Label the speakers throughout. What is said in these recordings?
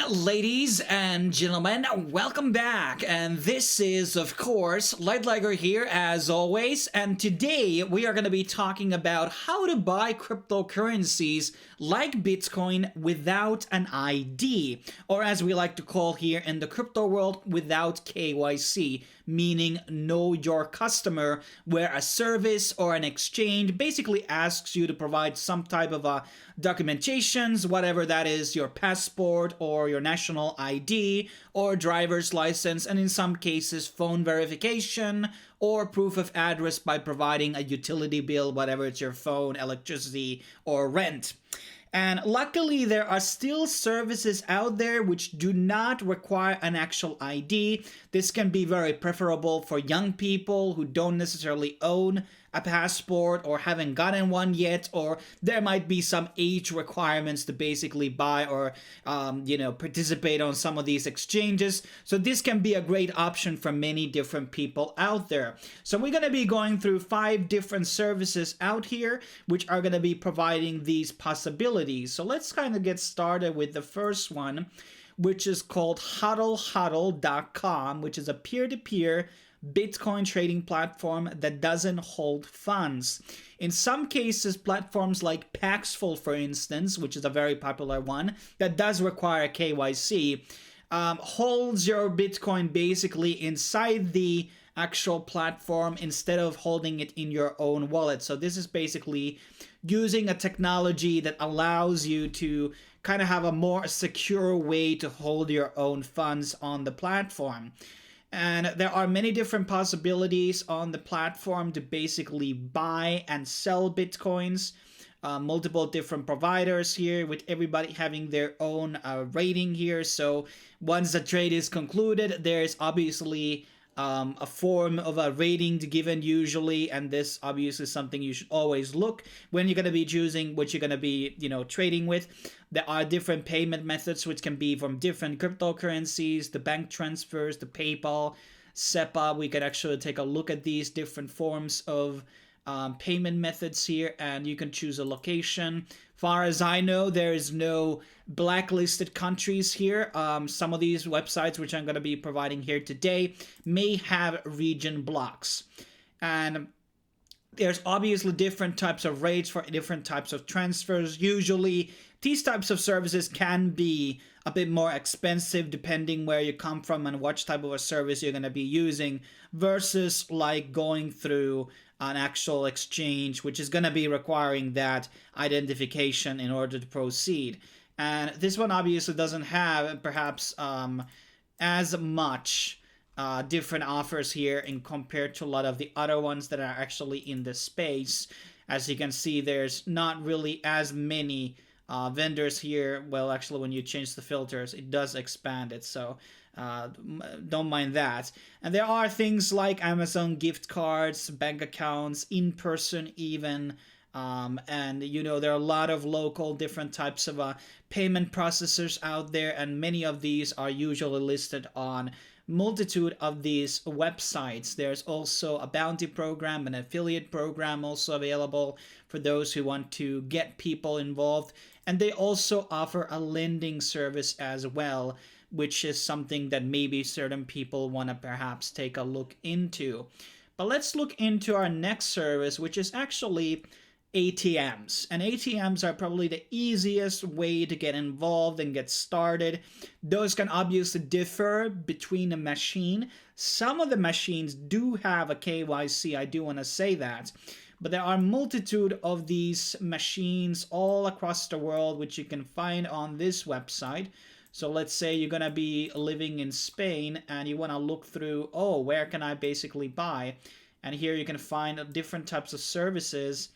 Speaker 1: ladies and gentlemen, welcome back. And this is, of course, Lightliger here as always. And today we are going to be talking about how to buy cryptocurrencies like Bitcoin without an ID, or as we like to call here in the crypto world, without KYC, meaning know your customer, where a service or an exchange basically asks you to provide some type of documentations, whatever that is, your passport or your national ID or driver's license, and in some cases phone verification or proof of address by providing a utility bill, whatever it's your phone, electricity, or rent. And luckily, there are still services out there which do not require an actual ID. This can be very preferable for young people who don't necessarily own a passport or haven't gotten one yet, or there might be some age requirements to basically buy or participate on some of these exchanges. So this can be a great option for many different people out there. So we're going to be going through 5 different services out here which are going to be providing these possibilities. So let's kind of get started with the first one, which is called Huddle.com, which is a peer-to-peer Bitcoin trading platform that doesn't hold funds. In some cases, platforms like Paxful, for instance, which is a very popular one that does require KYC, holds your Bitcoin basically inside the actual platform instead of holding it in your own wallet. So this is basically using a technology that allows you to kind of have a more secure way to hold your own funds on the platform. And there are many different possibilities on the platform to basically buy and sell Bitcoins. Multiple different providers here, with everybody having their own rating here. So once the trade is concluded, there's obviously a form of a rating given usually, and this obviously is something you should always look when you're going to be choosing what you're going to be trading with. There are different payment methods which can be from different cryptocurrencies, the bank transfers, the PayPal, SEPA. We could actually take a look at these different forms of payment methods here, and you can choose a location. Far as I know, there is no blacklisted countries here. Some of these websites, which I'm going to be providing here today, may have region blocks. And there's obviously different types of rates for different types of transfers. Usually, these types of services can be a bit more expensive depending where you come from and what type of a service you're going to be using, versus like going through an actual exchange, which is going to be requiring that identification in order to proceed. And this one obviously doesn't have perhaps as much different offers here in compared to a lot of the other ones that are actually in the space. As you can see, there's not really as many vendors here. Well, actually, when you change the filters, it does expand it, so don't mind that. And there are things like Amazon gift cards, bank accounts, in person even, and there are a lot of local different types of payment processors out there, and many of these are usually listed on multitude of these websites. There's also a bounty program, an affiliate program also available for those who want to get people involved, and they also offer a lending service as well, which is something that maybe certain people want to perhaps take a look into. But let's look into our next service, which is actually ATMs. And ATMs are probably the easiest way to get involved and get started. Those can obviously differ between a machine. Some of the machines do have a KYC, I do want to say that. But there are multitude of these machines all across the world, which you can find on this website. So let's say you're going to be living in Spain and you want to look through, where can I basically buy? And here you can find different types of services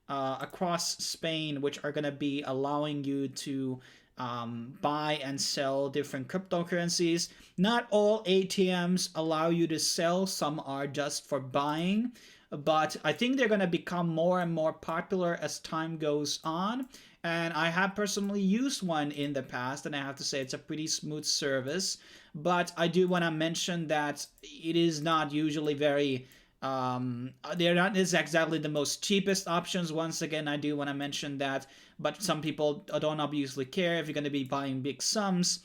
Speaker 1: across Spain, which are going to be allowing you to buy and sell different cryptocurrencies. Not all ATMs allow you to sell. Some are just for buying. But I think they're going to become more and more popular as time goes on. And I have personally used one in the past, and I have to say it's a pretty smooth service. But I do want to mention that it is not usually very they're not exactly the most cheapest options. Once again, I do want to mention that, but some people don't obviously care if you're going to be buying big sums.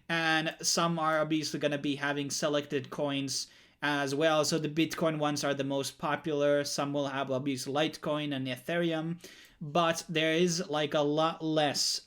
Speaker 1: and some are obviously going to be having selected coins as well. So the Bitcoin ones are the most popular. Some will have obviously Litecoin and Ethereum, but there is like a lot less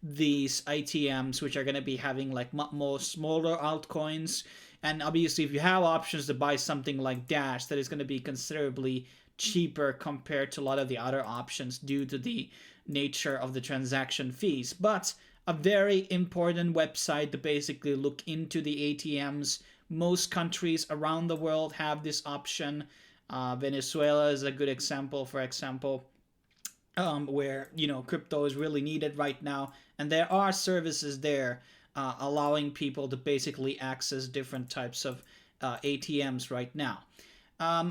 Speaker 1: these ITMs, which are going to be having like more smaller altcoins. And obviously, if you have options to buy something like Dash, that is going to be considerably cheaper compared to a lot of the other options due to the nature of the transaction fees. But a very important website to basically look into the ATMs. Most countries around the world have this option. Venezuela is a good example, for example, where crypto is really needed right now, and there are services there allowing people to basically access different types of ATMs right now.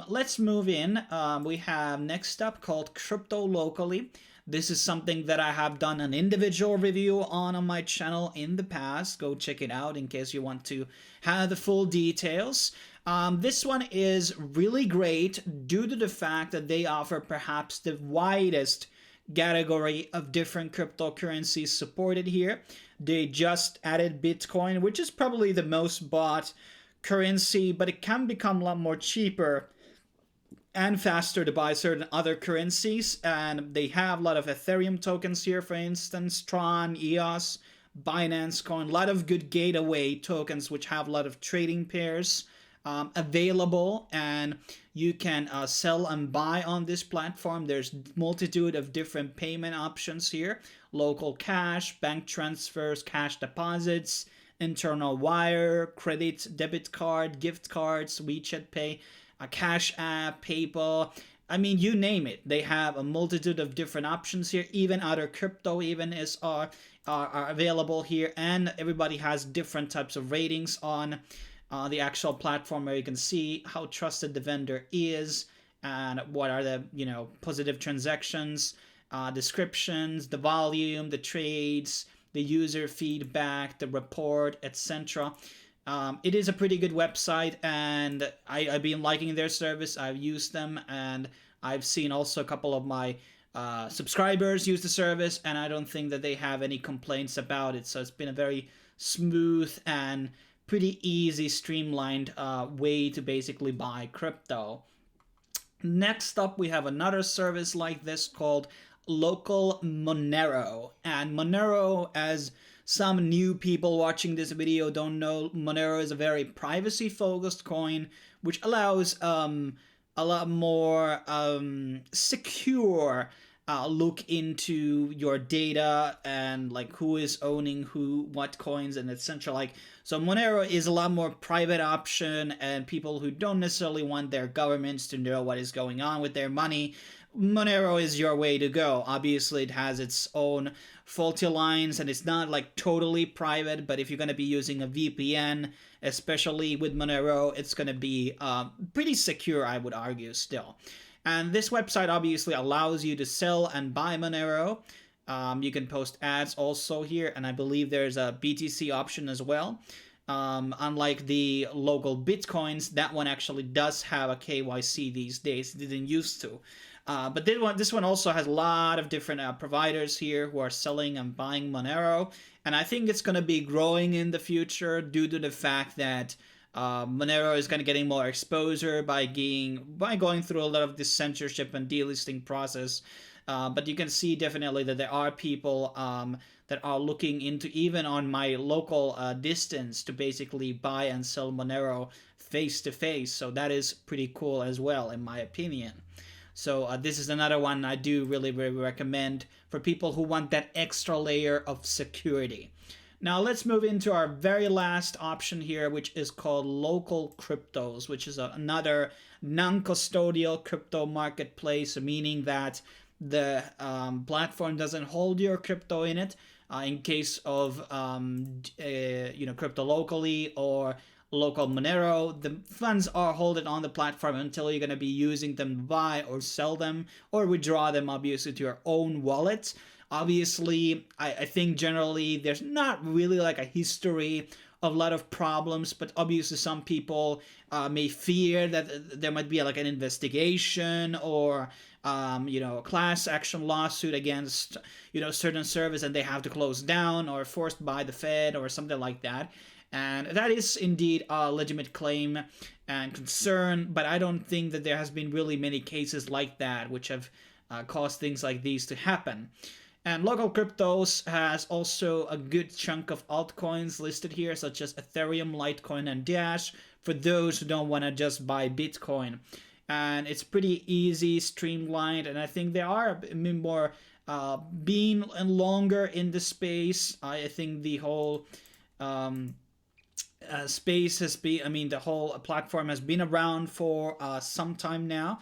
Speaker 1: Let's move in. We have next up called Cryptolocally. This is something that I have done an individual review on my channel in the past. Go check it out in case you want to have the full details. This one is really great due to the fact that they offer perhaps the widest category of different cryptocurrencies supported here. They just added Bitcoin, which is probably the most bought currency, but it can become a lot more cheaper and faster to buy certain other currencies. And they have a lot of Ethereum tokens here, for instance, Tron, EOS, Binance Coin, a lot of good gateway tokens which have a lot of trading pairs available, and you can sell and buy on this platform. There's multitude of different payment options here: local cash, bank transfers, cash deposits, internal wire, credit, debit card, gift cards, WeChat Pay, a Cash App, PayPal. I mean, you name it. They have a multitude of different options here. Even other crypto are available here, and everybody has different types of ratings on the actual platform, where you can see how trusted the vendor is and what are the positive transactions, descriptions, the volume, the trades, the user feedback, the report, etc. It is a pretty good website, and I've been liking their service. I've used them, and I've seen also a couple of my subscribers use the service, and I don't think that they have any complaints about it. So it's been a very smooth and pretty easy, streamlined way to basically buy crypto. Next up, we have another service like this called Local Monero. And Monero, as some new people watching this video don't know, Monero is a very privacy-focused coin, which allows a lot more secure look into your data and like who is owning what coins and etc. So Monero is a lot more private option, and people who don't necessarily want their governments to know what is going on with their money, Monero is your way to go. Obviously, it has its own faulty lines, and it's not like totally private, but if you're going to be using a VPN, especially with Monero, it's going to be pretty secure, I would argue, still. And this website obviously allows you to sell and buy Monero. You can post ads also here, and I believe there's a BTC option as well. Unlike the local Bitcoins, that one actually does have a KYC these days. It didn't used to. But this one also has a lot of different providers here who are selling and buying Monero. And I think it's going to be growing in the future due to the fact that Monero is going to getting more exposure by going through a lot of this censorship and delisting process. But you can see definitely that there are people that are looking into, even on my local distance, to basically buy and sell Monero face to face. So that is pretty cool as well, in my opinion. So this is another one I do really recommend for people who want that extra layer of security. Now let's move into our very last option here, which is called Local Cryptos, which is another non-custodial crypto marketplace, meaning that the platform doesn't hold your crypto in it. In case of Cryptolocally or Local Monero, the funds are held on the platform until you're going to be using them to buy or sell them or withdraw them, obviously, to your own wallet. Obviously, I think generally there's not really like a history of a lot of problems, but obviously some people may fear that there might be like an investigation or class action lawsuit against, certain service, and they have to close down or forced by the Fed or something like that. And that is indeed a legitimate claim and concern, but I don't think that there has been really many cases like that which have caused things like these to happen. And local cryptos has also a good chunk of altcoins listed here, such as Ethereum, Litecoin, and Dash, for those who don't want to just buy Bitcoin. And it's pretty easy, streamlined, and I think they are more being longer in the space. I think the whole space has been, the whole platform has been around for some time now,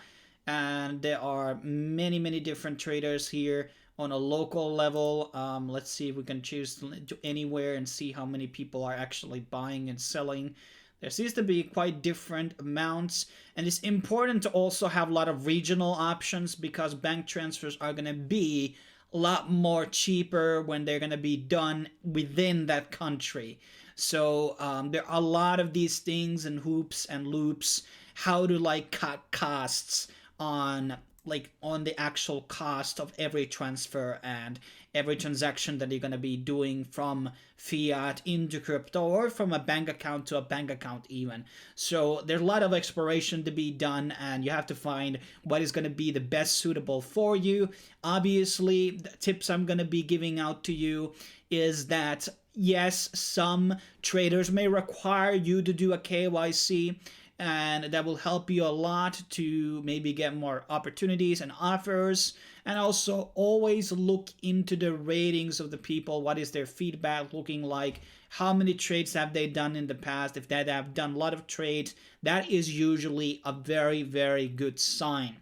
Speaker 1: and there are many different traders here on a local level. Let's see if we can choose to anywhere and see how many people are actually buying and selling. There seems to be quite different amounts, and it's important to also have a lot of regional options, because bank transfers are going to be a lot more cheaper when they're going to be done within that country. So there are a lot of these things and hoops and loops, how to cut costs on the actual cost of every transfer and every transaction that you're going to be doing from fiat into crypto, or from a bank account to a bank account even. So there's a lot of exploration to be done, and you have to find what is going to be the best suitable for you. Obviously, the tips I'm going to be giving out to you is that, yes, some traders may require you to do a KYC, and that will help you a lot to maybe get more opportunities and offers. And also always look into the ratings of the people. What is their feedback looking like? How many trades have they done in the past? If they have done a lot of trades, that is usually a very good sign.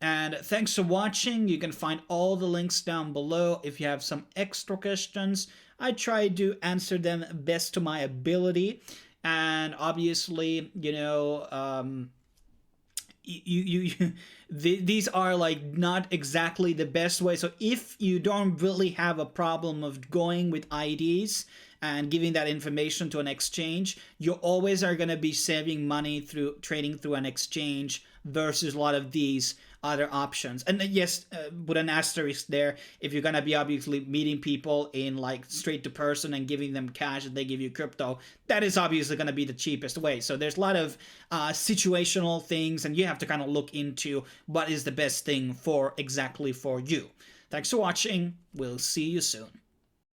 Speaker 1: And thanks for watching. You can find all the links down below. If you have some extra questions, I try to answer them best to my ability. And obviously, these are not exactly the best way. So if you don't really have a problem of going with IDs and giving that information to an exchange, you always are going to be saving money through trading through an exchange versus a lot of these other options. And yes, with an asterisk there, if you're going to be obviously meeting people in straight to person and giving them cash and they give you crypto, that is obviously going to be the cheapest way. So there's a lot of situational things, and you have to kind of look into what is the best thing exactly for you. Thanks for watching. We'll see you soon.